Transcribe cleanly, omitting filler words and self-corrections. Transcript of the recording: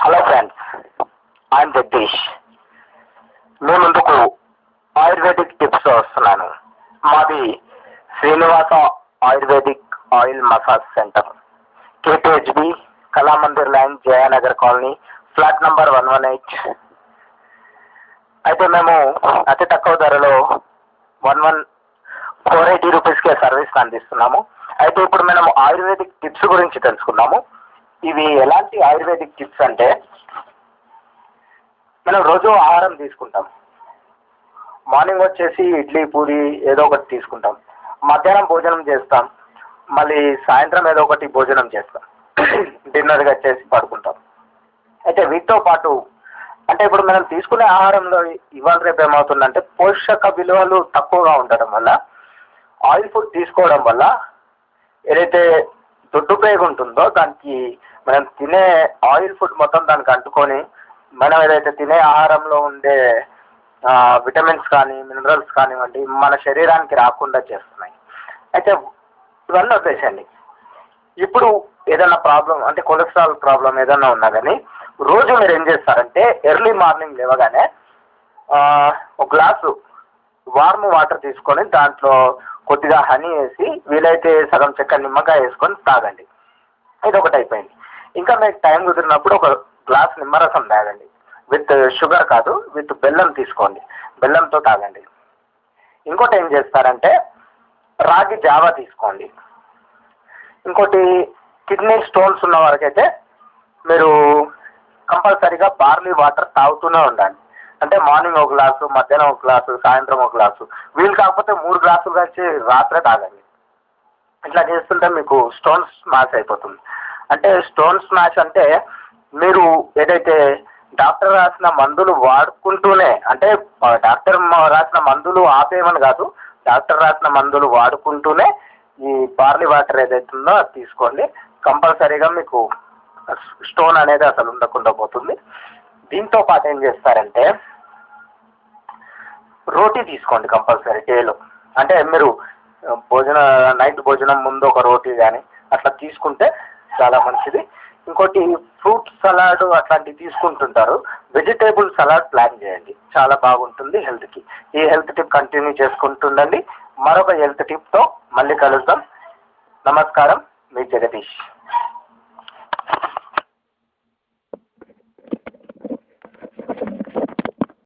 Hello friends, I'm Jagadish. మీ ముందుకు ayurvedic tips వస్తున్నాను. మాది Srinivasa ayurvedic oil massage centre, KPHB, Kalamandir line, Jayanagar colony, flat number 118. అయితే మేము అతి తక్కువ ధరలో 480 రూపీస్కే సర్వీస్ అందిస్తున్నాము. అయితే ఇప్పుడు మనం ఆయుర్వేదిక్ టిప్స్ గురించి తెలుసుకున్నాము. ఇవి ఎలాంటి ఆయుర్వేదిక్ టిప్స్ అంటే, మనం రోజు ఆహారం తీసుకుంటాం. మార్నింగ్ వచ్చేసి ఇడ్లీ, పూరి ఏదో ఒకటి తీసుకుంటాం. మధ్యాహ్నం భోజనం చేస్తాం, మళ్ళీ సాయంత్రం ఏదో ఒకటి భోజనం చేస్తాం, డిన్నర్గా చేసి పడుకుంటాం. అయితే వీటితో పాటు అంటే ఇప్పుడు మనం తీసుకునే ఆహారంలో ఇవాళ రేపు ఏమవుతుందంటే, పోషక విలువలు తక్కువగా ఉండడం వల్ల, ఆయిల్ ఫుడ్ తీసుకోవడం వల్ల ఏదైతే దొడ్డు పేగు ఉంటుందో దానికి మనం తినే ఆయిల్ ఫుడ్ మొత్తం దానికి అంటుకొని మనం ఏదైతే తినే ఆహారంలో ఉండే విటమిన్స్ కానీ మినరల్స్ కానివ్వండి మన శరీరానికి రాకుండా చేస్తున్నాయి. అయితే ఇవన్నీ వదిలేసండి. ఇప్పుడు ఏదైనా ప్రాబ్లం అంటే కొలెస్ట్రాల్ ప్రాబ్లం ఏదైనా ఉన్నా కానీ రోజు మీరు ఏం చేస్తారంటే, ఎర్లీ మార్నింగ్ లేవగానే ఒక గ్లాసు వార్మ్ వాటర్ తీసుకొని దాంట్లో కొద్దిగా హనీ వేసి, వీలైతే సగం చెక్క నిమ్మకాయ వేసుకొని తాగండి. ఇది ఒకటి అయిపోయింది. ఇంకా మీకు టైం కుదిరినప్పుడు ఒక గ్లాస్ నిమ్మరసం తాగండి. విత్ షుగర్ కాదు, విత్ బెల్లం తీసుకోండి, బెల్లంతో తాగండి. ఇంకోటి ఏం చేస్తారంటే, రాగి జావా తీసుకోండి. ఇంకోటి, కిడ్నీ స్టోన్స్ ఉన్న వరకైతే మీరు కంపల్సరీగా బార్లీ వాటర్ తాగుతూనే ఉండండి. అంటే మార్నింగ్ ఒక గ్లాసు, మధ్యాహ్నం ఒక గ్లాసు, సాయంత్రం ఒక గ్లాసు, వీలు కాకపోతే 3 గ్లాసులు కలిసి రాత్రే తాగండి. ఇట్లా చేస్తుంటే మీకు స్టోన్ స్మాష్ అయిపోతుంది. అంటే స్టోన్ స్మాష్ అంటే మీరు ఏదైతే డాక్టర్ రాసిన మందులు వాడుకుంటూనే, అంటే డాక్టర్ రాసిన మందులు ఆపేయమని కాదు, డాక్టర్ రాసిన మందులు వాడుకుంటూనే ఈ బార్లీ వాటర్ ఏదైతే ఉందో అది తీసుకోండి. కంపల్సరీగా మీకు స్టోన్ అనేది అసలు ఉండకుండా పోతుంది. దీంతో పాటు ఏం చేస్తారంటే, రోటీ తీసుకోండి కంపల్సరీ డేలో. అంటే మీరు నైట్ భోజనం ముందు ఒక రోటీ కానీ అట్లా తీసుకుంటే చాలా మంచిది. ఇంకోటి, ఫ్రూట్ సలాడ్ అట్లాంటివి తీసుకుంటుంటారు, వెజిటేబుల్ సలాడ్ ప్లాన్ చేయండి, చాలా బాగుంటుంది హెల్త్కి. ఈ హెల్త్ టిప్ కంటిన్యూ చేసుకుంటుండండి. మరొక హెల్త్ టిప్తో మళ్ళీ కలుద్దాం. నమస్కారం, మీ జగదీష్.